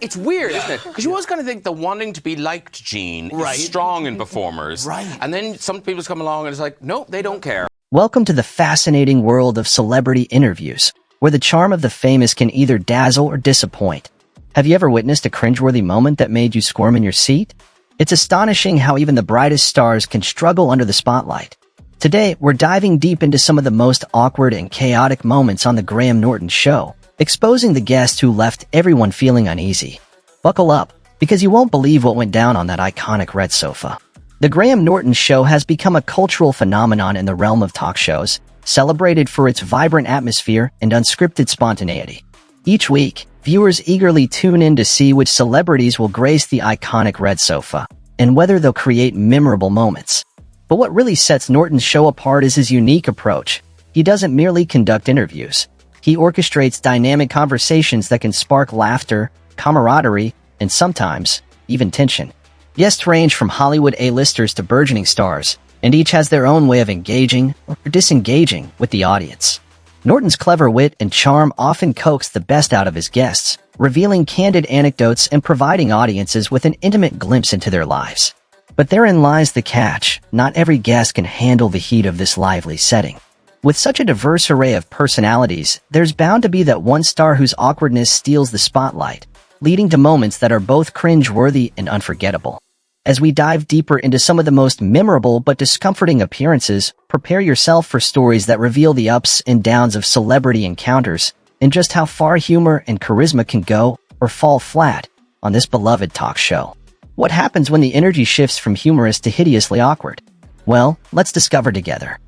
It's weird, isn't it? Because you always kind of think the wanting to be liked gene is strong in performers. Right. And then some people come along and it's like, nope, they don't care. Welcome to the fascinating world of celebrity interviews, where the charm of the famous can either dazzle or disappoint. Have you ever witnessed a cringe-worthy moment that made you squirm in your seat? It's astonishing how even the brightest stars can struggle under the spotlight. Today, we're diving deep into some of the most awkward and chaotic moments on the Graham Norton Show, exposing the guest who left everyone feeling uneasy. Buckle up, because you won't believe what went down on that iconic red sofa. The Graham Norton Show has become a cultural phenomenon in the realm of talk shows, celebrated for its vibrant atmosphere and unscripted spontaneity. Each week, viewers eagerly tune in to see which celebrities will grace the iconic red sofa, and whether they'll create memorable moments. But what really sets Norton's show apart is his unique approach. He doesn't merely conduct interviews. He orchestrates dynamic conversations that can spark laughter, camaraderie, and sometimes, even tension. Guests range from Hollywood A-listers to burgeoning stars, and each has their own way of engaging or disengaging with the audience. Norton's clever wit and charm often coax the best out of his guests, revealing candid anecdotes and providing audiences with an intimate glimpse into their lives. But therein lies the catch: not every guest can handle the heat of this lively setting. With such a diverse array of personalities, there's bound to be that one star whose awkwardness steals the spotlight, leading to moments that are both cringe-worthy and unforgettable. As we dive deeper into some of the most memorable but discomforting appearances, prepare yourself for stories that reveal the ups and downs of celebrity encounters and just how far humor and charisma can go or fall flat on this beloved talk show. What happens when the energy shifts from humorous to hideously awkward? Well, let's discover together.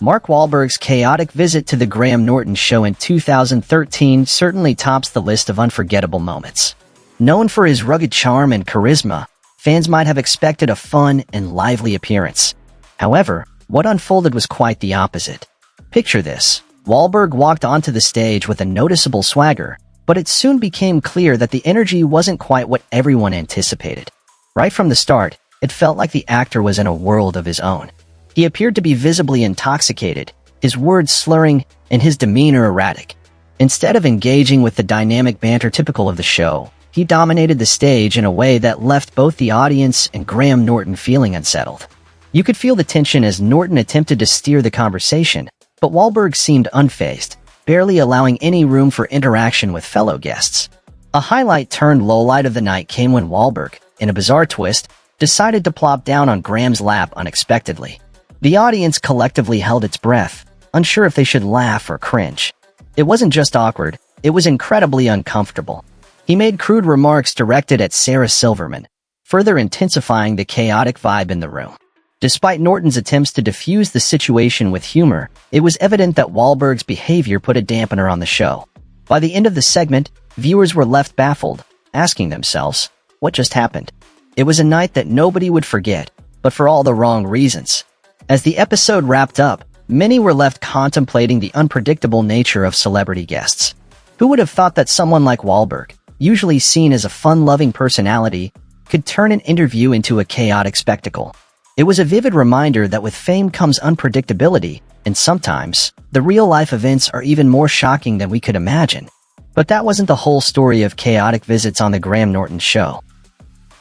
Mark Wahlberg's chaotic visit to the Graham Norton Show in 2013 certainly tops the list of unforgettable moments. Known for his rugged charm and charisma, fans might have expected a fun and lively appearance. However, what unfolded was quite the opposite. Picture this: Wahlberg walked onto the stage with a noticeable swagger, but it soon became clear that the energy wasn't quite what everyone anticipated. Right from the start, it felt like the actor was in a world of his own. He appeared to be visibly intoxicated, his words slurring, and his demeanor erratic. Instead of engaging with the dynamic banter typical of the show, he dominated the stage in a way that left both the audience and Graham Norton feeling unsettled. You could feel the tension as Norton attempted to steer the conversation, but Wahlberg seemed unfazed, barely allowing any room for interaction with fellow guests. A highlight-turned-lowlight of the night came when Wahlberg, in a bizarre twist, decided to plop down on Graham's lap unexpectedly. The audience collectively held its breath, unsure if they should laugh or cringe. It wasn't just awkward, it was incredibly uncomfortable. He made crude remarks directed at Sarah Silverman, further intensifying the chaotic vibe in the room. Despite Norton's attempts to diffuse the situation with humor, it was evident that Wahlberg's behavior put a dampener on the show. By the end of the segment, viewers were left baffled, asking themselves, what just happened? It was a night that nobody would forget, but for all the wrong reasons. As the episode wrapped up, many were left contemplating the unpredictable nature of celebrity guests. Who would have thought that someone like Wahlberg, usually seen as a fun-loving personality, could turn an interview into a chaotic spectacle? It was a vivid reminder that with fame comes unpredictability, and sometimes, the real-life events are even more shocking than we could imagine. But that wasn't the whole story of chaotic visits on the Graham Norton Show.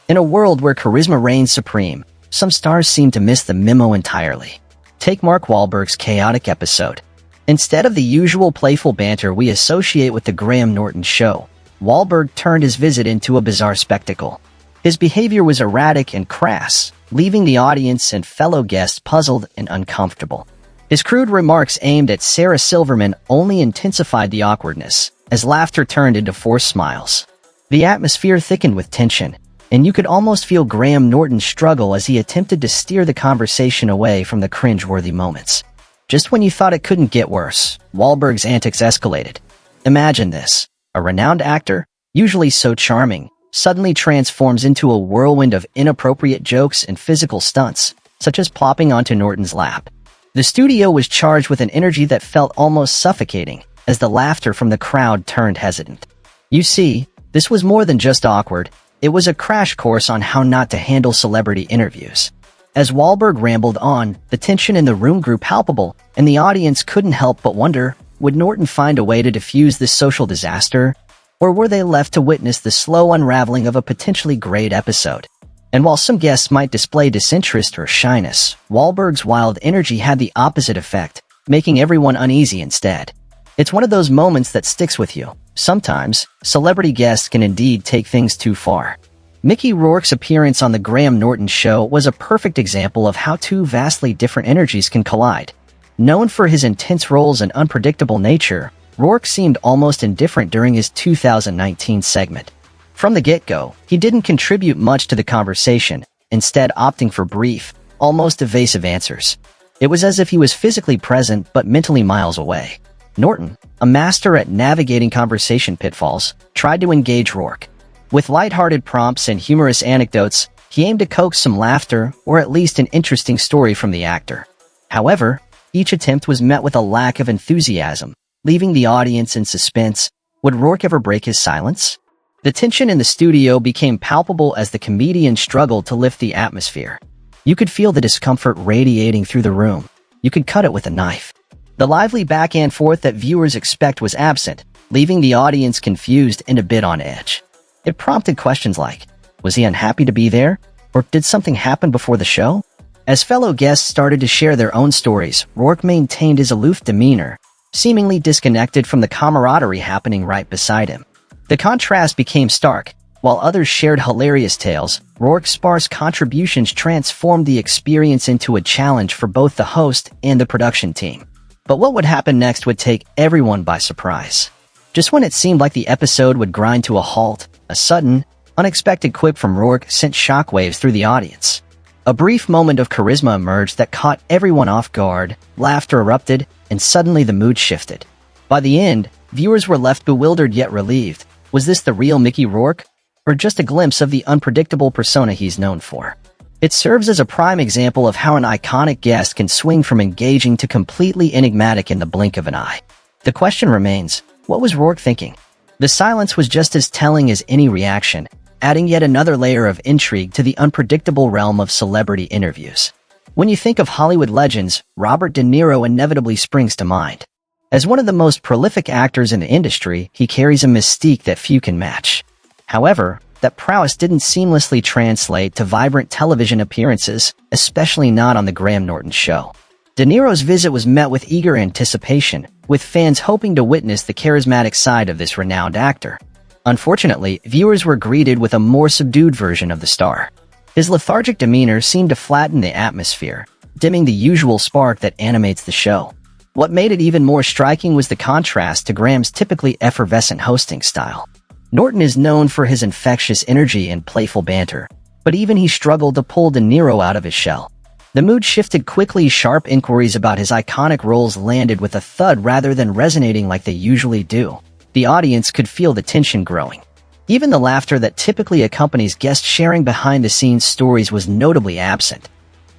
In a world where charisma reigns supreme, some stars seem to miss the memo entirely. Take Mark Wahlberg's chaotic episode. Instead of the usual playful banter we associate with the Graham Norton Show, Wahlberg turned his visit into a bizarre spectacle. His behavior was erratic and crass, leaving the audience and fellow guests puzzled and uncomfortable. His crude remarks aimed at Sarah Silverman only intensified the awkwardness, as laughter turned into forced smiles. The atmosphere thickened with tension, and you could almost feel Graham Norton struggle as he attempted to steer the conversation away from the cringe-worthy moments. Just when you thought it couldn't get worse, Wahlberg's antics escalated. Imagine this: a renowned actor, usually so charming, suddenly transforms into a whirlwind of inappropriate jokes and physical stunts, such as plopping onto Norton's lap. The studio was charged with an energy that felt almost suffocating, as the laughter from the crowd turned hesitant. You see, this was more than just awkward. It was a crash course on how not to handle celebrity interviews. As Wahlberg rambled on, the tension in the room grew palpable, and the audience couldn't help but wonder, would Norton find a way to diffuse this social disaster? Or were they left to witness the slow unraveling of a potentially great episode? And while some guests might display disinterest or shyness, Wahlberg's wild energy had the opposite effect, making everyone uneasy instead. It's one of those moments that sticks with you. Sometimes, celebrity guests can indeed take things too far. Mickey Rourke's appearance on the Graham Norton Show was a perfect example of how two vastly different energies can collide. Known for his intense roles and unpredictable nature, Rourke seemed almost indifferent during his 2019 segment. From the get-go, he didn't contribute much to the conversation, instead opting for brief, almost evasive answers. It was as if he was physically present but mentally miles away. Norton, a master at navigating conversation pitfalls, tried to engage Rourke. With lighthearted prompts and humorous anecdotes, he aimed to coax some laughter or at least an interesting story from the actor. However, each attempt was met with a lack of enthusiasm, leaving the audience in suspense. Would Rourke ever break his silence? The tension in the studio became palpable as the comedian struggled to lift the atmosphere. You could feel the discomfort radiating through the room. You could cut it with a knife. The lively back and forth that viewers expect was absent, leaving the audience confused and a bit on edge. It prompted questions like, was he unhappy to be there? Or did something happen before the show? As fellow guests started to share their own stories, Rourke maintained his aloof demeanor, seemingly disconnected from the camaraderie happening right beside him. The contrast became stark. While others shared hilarious tales, Rourke's sparse contributions transformed the experience into a challenge for both the host and the production team. But what would happen next would take everyone by surprise. Just when it seemed like the episode would grind to a halt, a sudden, unexpected quip from Rourke sent shockwaves through the audience. A brief moment of charisma emerged that caught everyone off guard, laughter erupted, and suddenly the mood shifted. By the end, viewers were left bewildered yet relieved. Was this the real Mickey Rourke? Or just a glimpse of the unpredictable persona he's known for? It serves as a prime example of how an iconic guest can swing from engaging to completely enigmatic in the blink of an eye. The question remains, what was Rourke thinking? The silence was just as telling as any reaction, adding yet another layer of intrigue to the unpredictable realm of celebrity interviews. When you think of Hollywood legends, Robert De Niro inevitably springs to mind. As one of the most prolific actors in the industry, he carries a mystique that few can match. However, that prowess didn't seamlessly translate to vibrant television appearances, especially not on the Graham Norton Show. De Niro's visit was met with eager anticipation, with fans hoping to witness the charismatic side of this renowned actor. Unfortunately, viewers were greeted with a more subdued version of the star. His lethargic demeanor seemed to flatten the atmosphere, dimming the usual spark that animates the show. What made it even more striking was the contrast to Graham's typically effervescent hosting style. Norton is known for his infectious energy and playful banter, but even he struggled to pull De Niro out of his shell. The mood shifted quickly, sharp inquiries about his iconic roles landed with a thud rather than resonating like they usually do. The audience could feel the tension growing. Even the laughter that typically accompanies guests sharing behind-the-scenes stories was notably absent.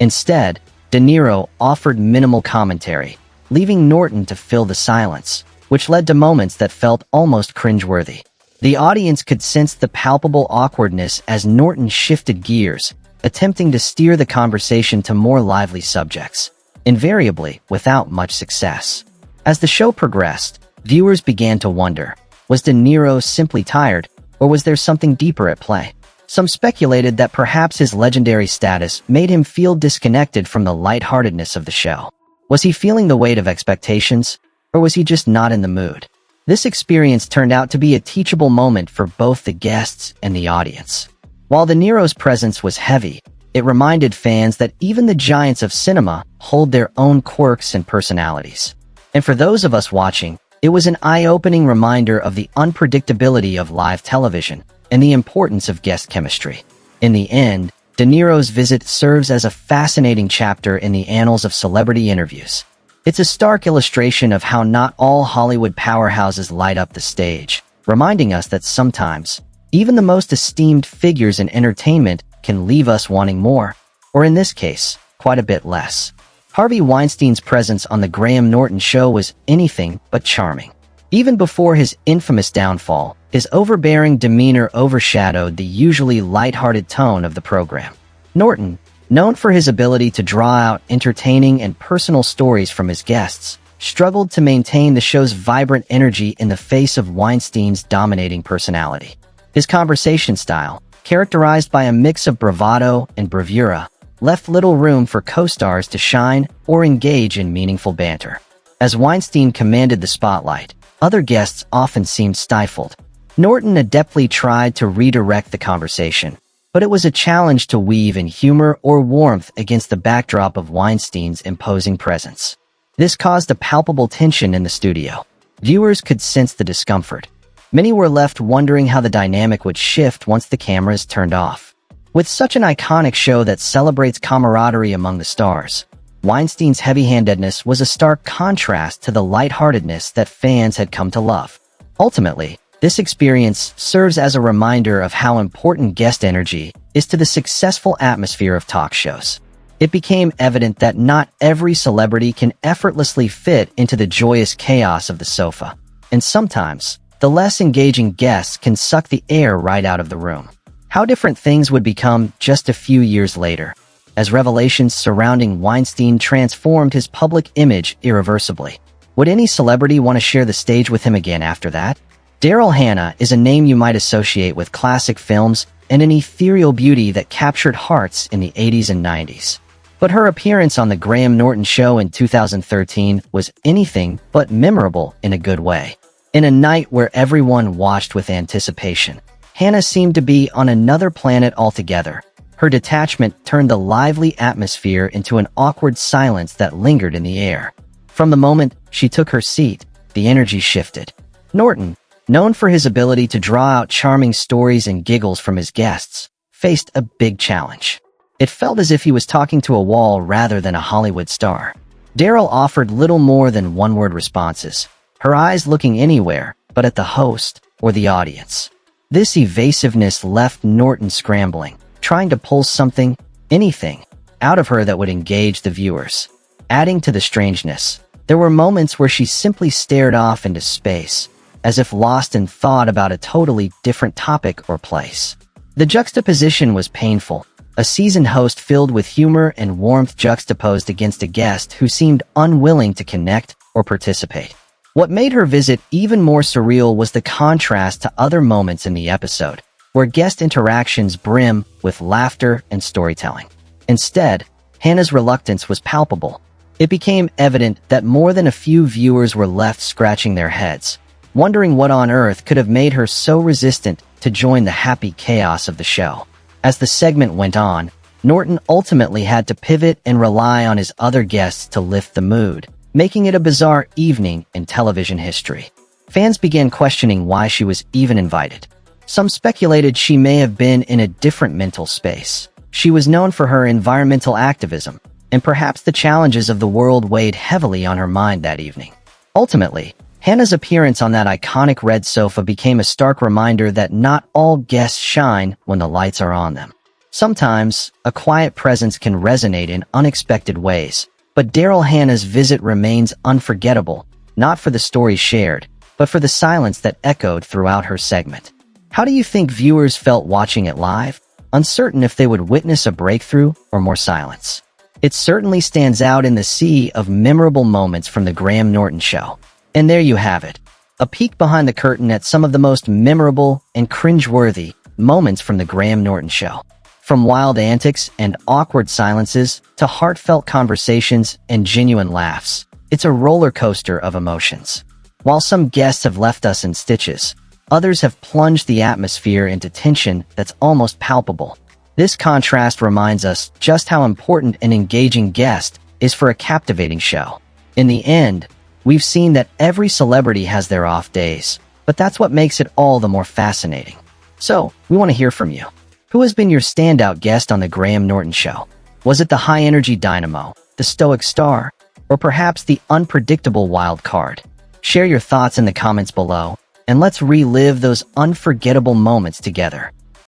Instead, De Niro offered minimal commentary, leaving Norton to fill the silence, which led to moments that felt almost cringe-worthy. The audience could sense the palpable awkwardness as Norton shifted gears, attempting to steer the conversation to more lively subjects, invariably without much success. As the show progressed, viewers began to wonder, was De Niro simply tired, or was there something deeper at play? Some speculated that perhaps his legendary status made him feel disconnected from the lightheartedness of the show. Was he feeling the weight of expectations, or was he just not in the mood? This experience turned out to be a teachable moment for both the guests and the audience. While De Niro's presence was heavy, it reminded fans that even the giants of cinema hold their own quirks and personalities. And for those of us watching, it was an eye-opening reminder of the unpredictability of live television and the importance of guest chemistry. In the end, De Niro's visit serves as a fascinating chapter in the annals of celebrity interviews. It's a stark illustration of how not all Hollywood powerhouses light up the stage, reminding us that sometimes, even the most esteemed figures in entertainment can leave us wanting more, or in this case, quite a bit less. Harvey Weinstein's presence on the Graham Norton Show was anything but charming. Even before his infamous downfall, his overbearing demeanor overshadowed the usually lighthearted tone of the program. Norton, known for his ability to draw out entertaining and personal stories from his guests, struggled to maintain the show's vibrant energy in the face of Weinstein's dominating personality. His conversation style, characterized by a mix of bravado and bravura, left little room for co-stars to shine or engage in meaningful banter. As Weinstein commanded the spotlight, other guests often seemed stifled. Norton adeptly tried to redirect the conversation, but it was a challenge to weave in humor or warmth against the backdrop of Weinstein's imposing presence. This caused a palpable tension in the studio. Viewers could sense the discomfort. Many were left wondering how the dynamic would shift once the cameras turned off. With such an iconic show that celebrates camaraderie among the stars, Weinstein's heavy-handedness was a stark contrast to the lightheartedness that fans had come to love. Ultimately, this experience serves as a reminder of how important guest energy is to the successful atmosphere of talk shows. It became evident that not every celebrity can effortlessly fit into the joyous chaos of the sofa, and sometimes, the less engaging guests can suck the air right out of the room. How different things would become just a few years later, as revelations surrounding Weinstein transformed his public image irreversibly. Would any celebrity want to share the stage with him again after that? Daryl Hannah is a name you might associate with classic films and an ethereal beauty that captured hearts in the 80s and 90s. But her appearance on The Graham Norton Show in 2013 was anything but memorable in a good way. In a night where everyone watched with anticipation, Hannah seemed to be on another planet altogether. Her detachment turned the lively atmosphere into an awkward silence that lingered in the air. From the moment she took her seat, the energy shifted. Norton, known for his ability to draw out charming stories and giggles from his guests, faced a big challenge. It felt as if he was talking to a wall rather than a Hollywood star. Daryl offered little more than one-word responses, her eyes looking anywhere but at the host or the audience. This evasiveness left Norton scrambling, trying to pull something, anything, out of her that would engage the viewers. Adding to the strangeness, there were moments where she simply stared off into space, as if lost in thought about a totally different topic or place. The juxtaposition was painful, a seasoned host filled with humor and warmth juxtaposed against a guest who seemed unwilling to connect or participate. What made her visit even more surreal was the contrast to other moments in the episode, where guest interactions brim with laughter and storytelling. Instead, Hannah's reluctance was palpable. It became evident that more than a few viewers were left scratching their heads, wondering what on earth could have made her so resistant to join the happy chaos of the show. As the segment went on, Norton ultimately had to pivot and rely on his other guests to lift the mood, making it a bizarre evening in television history. Fans began questioning why she was even invited. Some speculated she may have been in a different mental space. She was known for her environmental activism, and perhaps the challenges of the world weighed heavily on her mind that evening. Ultimately, Hannah's appearance on that iconic red sofa became a stark reminder that not all guests shine when the lights are on them. Sometimes, a quiet presence can resonate in unexpected ways, but Daryl Hannah's visit remains unforgettable, not for the stories shared, but for the silence that echoed throughout her segment. How do you think viewers felt watching it live? Uncertain if they would witness a breakthrough or more silence. It certainly stands out in the sea of memorable moments from The Graham Norton Show. And there you have it, a peek behind the curtain at some of the most memorable and cringe-worthy moments from The Graham Norton Show. From wild antics and awkward silences to heartfelt conversations and genuine laughs, it's a roller coaster of emotions. While some guests have left us in stitches, others have plunged the atmosphere into tension that's almost palpable. This contrast reminds us just how important an engaging guest is for a captivating show. In the end, we've seen that every celebrity has their off days, but that's what makes it all the more fascinating. So, we want to hear from you. Who has been your standout guest on The Graham Norton Show? Was it the high-energy dynamo, the stoic star, or perhaps the unpredictable wild card? Share your thoughts in the comments below, and let's relive those unforgettable moments together.